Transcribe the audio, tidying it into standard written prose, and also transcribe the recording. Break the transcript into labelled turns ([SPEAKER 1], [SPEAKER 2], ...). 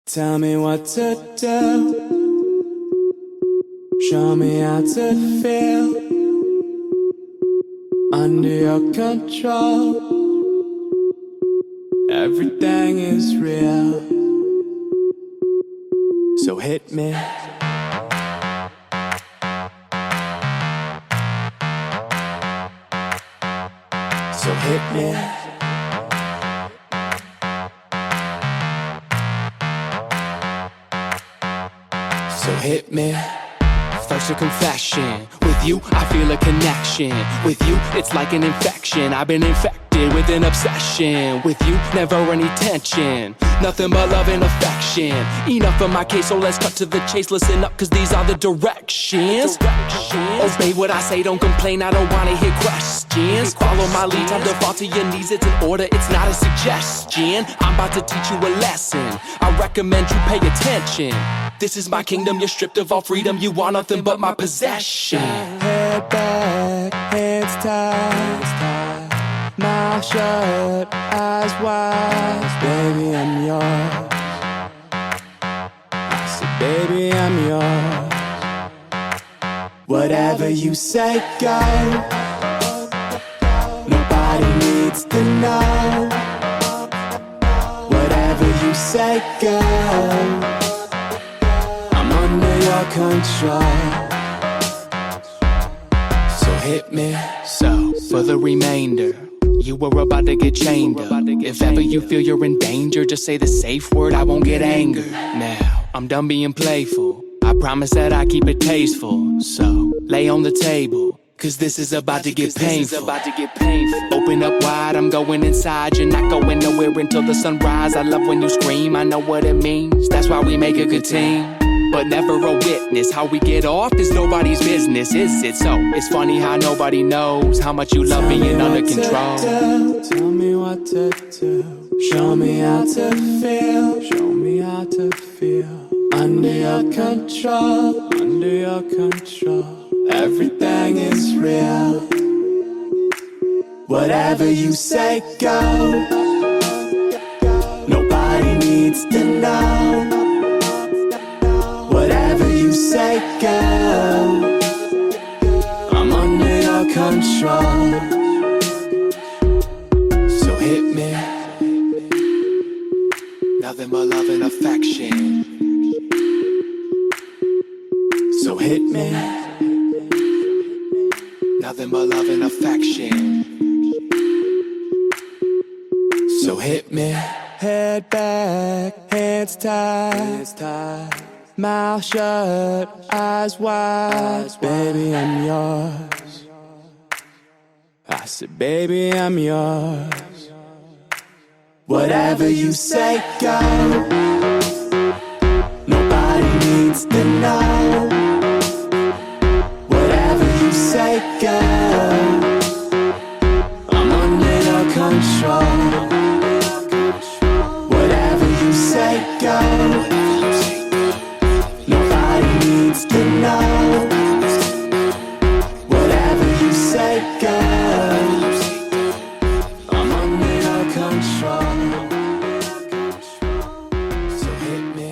[SPEAKER 1] Tell me what to do. Show me how to feel. Under your control, everything is real. So hit me. So hit me. So hit me.
[SPEAKER 2] First a confession. With you, I feel a connection. With you, it's like an infection. I've been infected with an obsession. With you, never any tension. Nothing but love and affection. Enough of my case, so let's cut to the chase. Listen up, cause these are the directions. Obey what I say, don't complain, I don't wanna hear questions. Follow my lead, time to fall to your knees. It's an order, it's not a suggestion. I'm about to teach you a lesson. I recommend you pay attention. This is my kingdom, you're stripped of all freedom. You want nothing but my possession.
[SPEAKER 1] Head back, hands tied, mouth shut, eyes wide. Baby, I'm yours. I said, baby, I'm yours. Whatever you say, go. Nobody needs to know. Whatever you say, go. Under your control. So hit me.
[SPEAKER 2] So, for the remainder, you were about to get chained up. If ever you feel you're in danger, just say the safe word, I won't get angered. Now, I'm done being playful. I promise that I keep it tasteful. So, lay on the table, cause this is about to get painful. Open up wide, I'm going inside. You're not going nowhere until the sunrise. I love when you scream, I know what it means. That's why we make a good team. But never a witness. How we get off is nobody's business, is it? So it's funny how nobody knows how much you love being under control.
[SPEAKER 1] Tell me what to do. Show me how to feel. Show me how to feel. Under your control. Under your control. Everything is real. Whatever you say, go. Nobody needs to know. Whatever you say, go. I'm under your control. So hit me.
[SPEAKER 2] Nothing but love and affection.
[SPEAKER 1] So hit me.
[SPEAKER 2] Nothing but love and affection.
[SPEAKER 1] So hit me. Head back, hands tied, mouth shut, eyes wide. Baby, I'm yours. I said, baby, I'm yours. Whatever you say, go. Nobody needs to know. Whatever you say, go. I'm under your control. Whatever you say, go. Nobody needs to know. Whatever you say, go. I'm under your control. So hit me.